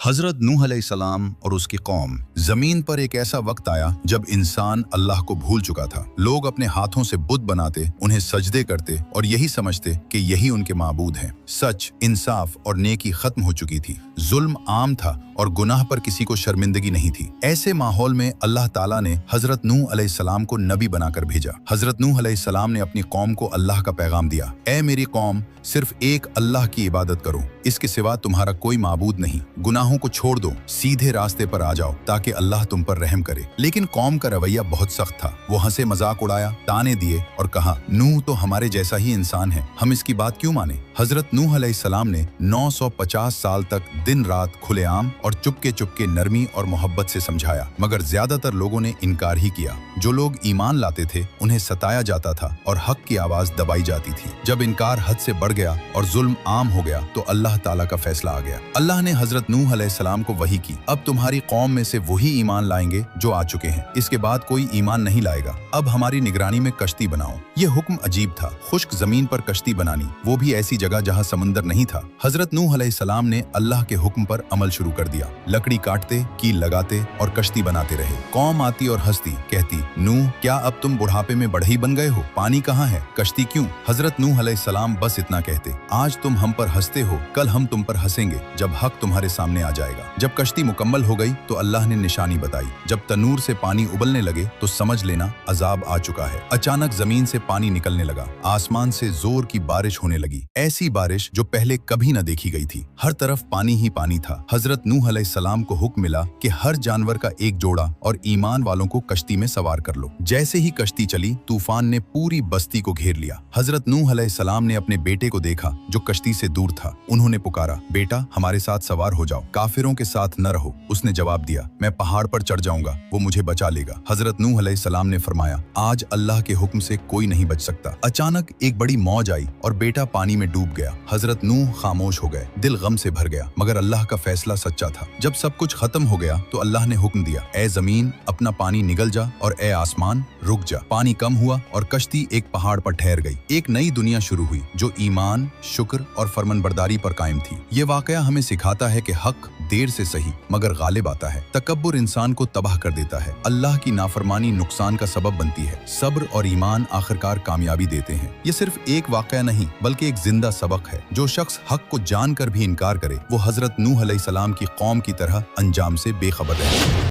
हजरत नूह अलैहिस्सलाम और उसकी कौम। जमीन पर एक ऐसा वक्त आया जब इंसान अल्लाह को भूल चुका था। लोग अपने हाथों से बुत बनाते, उन्हें सजदे करते और यही समझते कि यही उनके माबूद हैं। सच, इंसाफ और नेकी खत्म हो चुकी थी। जुल्म आम था और गुनाह पर किसी को शर्मिंदगी नहीं थी। ऐसे माहौल में अल्लाह ताला ने हजरत नूह अलैहिस्सलाम को नबी बनाकर भेजा। हजरत नूह अलैहिस्सलाम ने अपनी कौम को अल्लाह का पैगाम दिया। ऐ मेरी कौम, सिर्फ एक अल्लाह की इबादत करो, इसके सिवा तुम्हारा कोई माबूद नहीं। गुनाहों को छोड़ दो, सीधे रास्ते पर आ जाओ ताकि अल्लाह तुम पर रहम करे। लेकिन कौम का रवैया बहुत सख्त था। वो हंसे मजाक उड़ाया, ताने दिए और कहा, नूह तो हमारे जैसा ही इंसान है, हम इसकी बात क्यों माने। हजरत नूह अलैहिस्सलाम ने 950 साल तक दिन रात खुलेआम और चुपके चुपके नरमी और मोहब्बत से समझाया, मगर ज्यादातर लोगों ने इनकार ही किया। जो लोग ईमान लाते थे उन्हें सताया जाता था और हक की आवाज दबाई जाती थी। जब इनकार हद से बढ़ गया और जुल्म आम हो गया तो अल्लाह ताला का फैसला आ गया। अल्लाह ने हजरत नूह अलैहिस्सलाम को वही की, अब तुम्हारी कौम में से वही ईमान लाएंगे जो आ चुके हैं, इसके बाद कोई ईमान नहीं लाएगा। अब हमारी निगरानी में कश्ती बनाओ। ये हुक्म अजीब था, खुश्क जमीन पर कश्ती बनानी, वो भी ऐसी जगह जहाँ समंदर नहीं था। हजरत नूह अलैहिस्सलाम ने अल्लाह के हुक्म पर अमल शुरू कर दिया। लकड़ी काटते, कील लगाते और कश्ती बनाते रहे। कौम आती और हंसती, कहती, नूह क्या अब तुम बुढ़ापे में बढ़ई बन गए हो? पानी कहाँ है? कश्ती क्यों? हजरत नूह अलैहिस्सलाम बस इतना कहते, आज तुम हम पर हंसते हो, कल हम तुम पर हंसेंगे जब हक तुम्हारे सामने आ जाएगा। जब कश्ती मुकम्मल हो गई तो अल्लाह ने निशानी बताई। जब तनूर से पानी उबलने लगे तो समझ लेना अजाब आ चुका है। अचानक जमीन से पानी निकलने लगा, आसमान से जोर की बारिश होने लगी, ऐसी बारिश जो पहले कभी न देखी गई थी। हर तरफ पानी ही पानी था। हजरत नूह अलैहिस्सलाम को हुक्म मिला कि हर जानवर का एक जोड़ा और ईमान वालों को कश्ती में सवार कर लो। जैसे ही कश्ती चली, तूफान ने पूरी बस्ती को घेर लिया। हजरत नूह अलैहिस्सलाम ने अपने बेटे को देखा जो कश्ती से दूर था। उन्होंने पुकारा, बेटा हमारे साथ सवार हो जाओ, काफिरों के साथ न रहो। उसने जवाब दिया, मैं पहाड़ पर चढ़ जाऊंगा, वो मुझे बचा लेगा। हजरत नूह अलैहिस्सलाम ने फरमाया, आज अल्लाह के हुक्म से कोई नहीं बच सकता। अचानक एक बड़ी मौज आई और बेटा पानी में डूब गया। हजरत नूह खामोश हो गए, दिल गम से भर गया, मगर अल्लाह का फैसला सच्चा था। जब सब कुछ खत्म हो गया तो अल्लाह ने हुक्म दिया, ए जमीन अपना पानी निगल जा और ए आसमान रुक जा। पानी कम हुआ और कश्ती एक पहाड़ पर ठहर गई। एक नई दुनिया शुरू हुई जो ईमान, शुक्र और फरमानबरदारी पर कायम थी। ये वाकया हमें सिखाता है कि हक देर से सही मगर गालिब आता है। तकब्बुर इंसान को तबाह कर देता है। अल्लाह की नाफरमानी नुकसान का सबब बनती है। सब्र और ईमान आखिरकार कामयाबी देते हैं। ये सिर्फ एक वाकया नहीं बल्कि एक जिंदा सबक है। जो शख्स हक को जानकर भी इनकार करे वो हजरत नूह अलैहिस्सलाम की कौम की तरह अंजाम से बेखबर है।